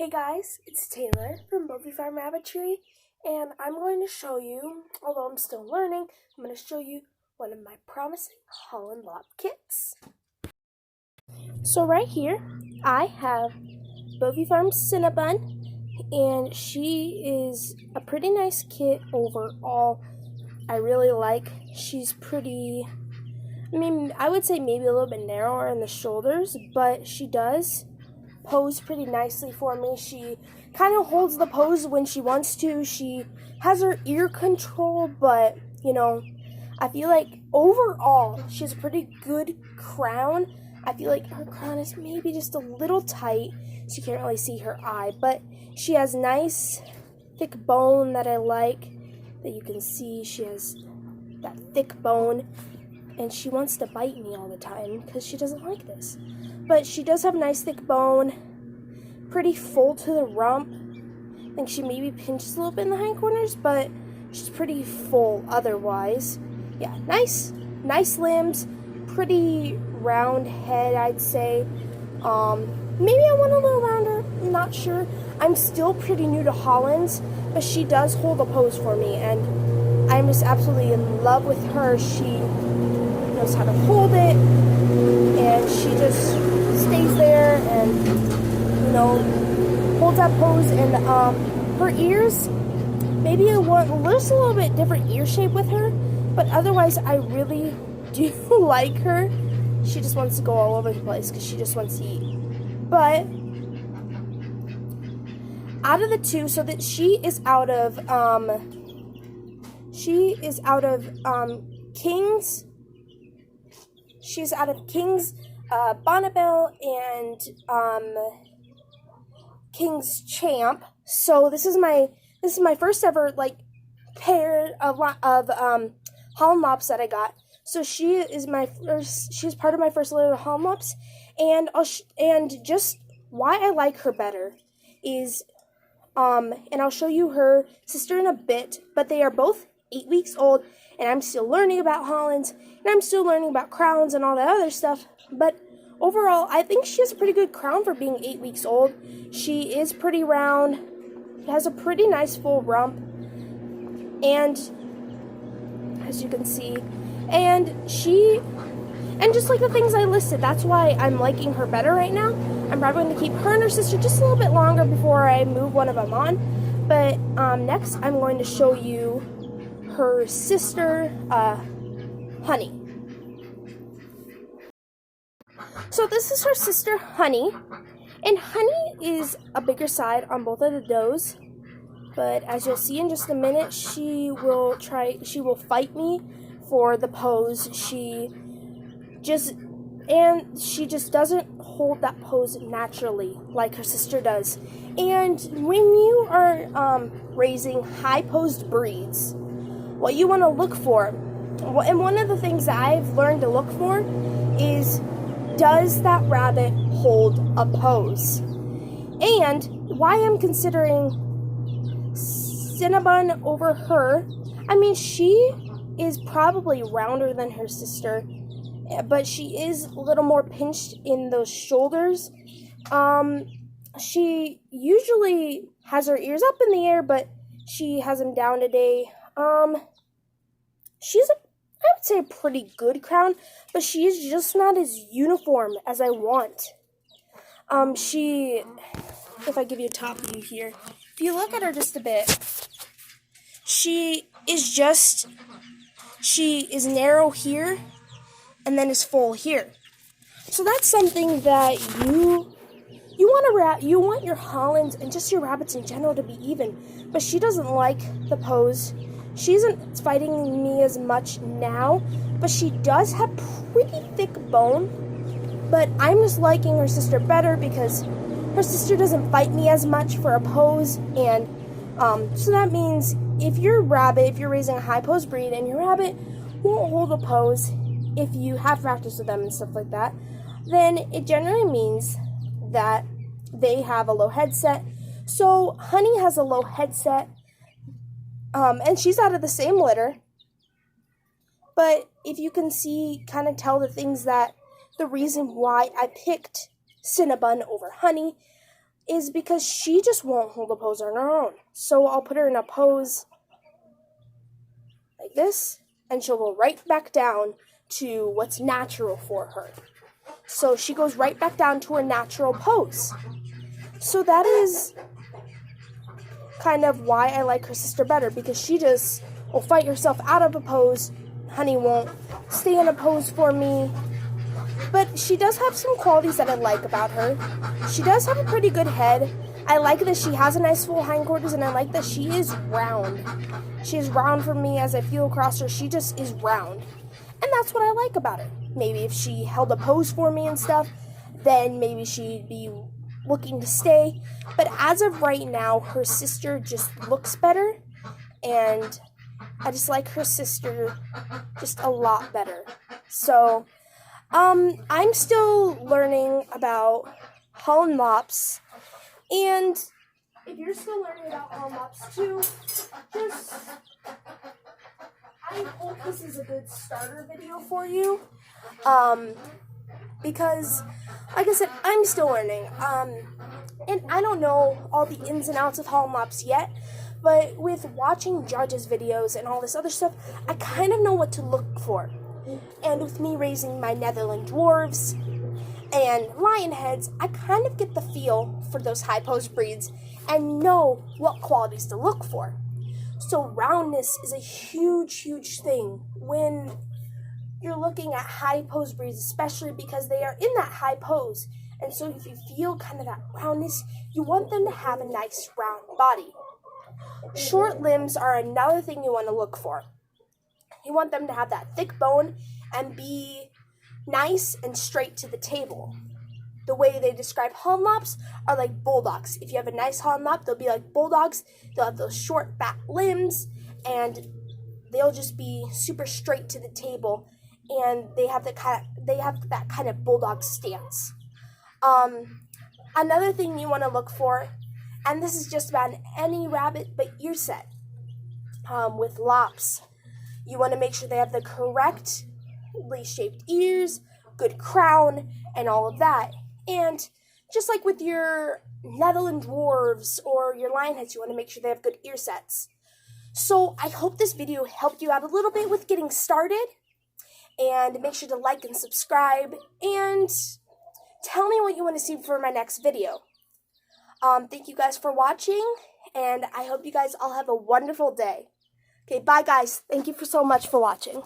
Hey guys, it's Taylor from Bowview Rabbitry, and I'm going to show you, although I'm still learning, I'm going to show you one of my promising Holland Lop kits. So right here, I have Bowview Farm's Cinnabon, and she is a pretty nice kit overall. I really like, she's pretty, I would say maybe a little bit narrower in the shoulders, but she does pose pretty nicely for me. She kind of holds the pose when she wants to. She has her ear control, but I feel like overall she has a pretty good crown. I feel like her crown is maybe just a little tight, so you can't really see her eye, but she has nice thick bone that I like, that you can see. She has that thick bone, and she wants to bite me all the time because she doesn't like this. But she does have nice thick bone, pretty full to the rump. I think she maybe pinches a little bit in the hindquarters, but she's pretty full otherwise. Yeah, nice limbs, pretty round head, I'd say. Maybe I want a little rounder, I'm not sure. I'm still pretty new to Holland's, but she does hold a pose for me, and I'm just absolutely in love with her. She knows how to hold it, and she just stays there and holds that pose. And her ears, maybe I want just a little bit different ear shape with her, but otherwise I really do like her. She just wants to go all over the place because she just wants to eat. But out of the two, so that she is out of King's. She's out of King's, Bonnabelle, and King's Champ. So this is my first ever pair of Holland Lops that I got. So she's part of my first litter of Holland Lops, and and just why I like her better is and I'll show you her sister in a bit, but they are both 8 weeks old, and I'm still learning about Hollands, and I'm still learning about crowns and all that other stuff. But overall, I think she has a pretty good crown for being 8 weeks old. She is pretty round, has a pretty nice full rump, and as you can see, and just like the things I listed, that's why I'm liking her better right now. I'm probably going to keep her and her sister just a little bit longer before I move one of them on. But next, I'm going to show you her sister, Honey. So this is her sister, Honey, and Honey is a bigger side on both of the does, but as you'll see in just a minute, she will fight me for the pose. She just doesn't hold that pose naturally like her sister does. And when you are raising high-posed breeds, what you want to look for, and one of the things that I've learned to look for is, does that rabbit hold a pose? And why I'm considering Cinnabon over her, she is probably rounder than her sister, but she is a little more pinched in those shoulders. She usually has her ears up in the air, but she has them down today. She's I would say a pretty good crown, but she is just not as uniform as I want. If I give you a top view here, if you look at her just a bit, she is narrow here, and then is full here. So that's something that you want your Hollands and just your rabbits in general to be even. But she doesn't like the pose. She isn't fighting me as much now, but she does have pretty thick bone. But I'm just liking her sister better because her sister doesn't fight me as much for a pose, and so that means if you're raising a high pose breed and your rabbit won't hold a pose, if you have practice with them and stuff like that, then it generally means that they have a low headset. So Honey has a low headset, and she's out of the same litter. But if you can see, kind of tell the reason why I picked Cinnabon over Honey, is because she just won't hold a pose on her own. So I'll put her in a pose like this, and she'll go right back down to what's natural for her. So she goes right back down to her natural pose. So that is kind of why I like her sister better, because she just will fight herself out of a pose. Honey won't stay in a pose for me. But she does have some qualities that I like about her. She does have a pretty good head. I like that she has a nice full hindquarters, and I like that she is round. She is round for me as I feel across her. She just is round. And that's what I like about her. Maybe if she held a pose for me and stuff, then maybe she'd be looking to stay. But as of right now, her sister just looks better. And I just like her sister just a lot better. So, I'm still learning about Holland Lops, and if you're still learning about Holland Lops too, I hope this is a good starter video for you, because, like I said, I'm still learning, and I don't know all the ins and outs of Holland Lops yet, but with watching judges' videos and all this other stuff, I kind of know what to look for. And with me raising my Netherland dwarves and lion heads, I kind of get the feel for those high pose breeds and know what qualities to look for. So roundness is a huge, huge thing when you're looking at high pose breeds, especially because they are in that high pose. And so if you feel kind of that roundness, you want them to have a nice round body. Short limbs are another thing you want to look for. You want them to have that thick bone and be nice and straight to the table. The way they describe Holland Lops are like bulldogs. If you have a nice Holland Lop, they'll be like bulldogs. They'll have those short back limbs, and they'll just be super straight to the table, and they have that kind of bulldog stance. Another thing you want to look for, and this is just about any rabbit but ear set, with lops. You want to make sure they have the correctly shaped ears, good crown, and all of that. And just like with your Netherland dwarves or your lion heads, you want to make sure they have good ear sets. So I hope this video helped you out a little bit with getting started. And make sure to like and subscribe. And tell me what you want to see for my next video. Thank you guys for watching. And I hope you guys all have a wonderful day. Okay, bye guys. Thank you so much for watching.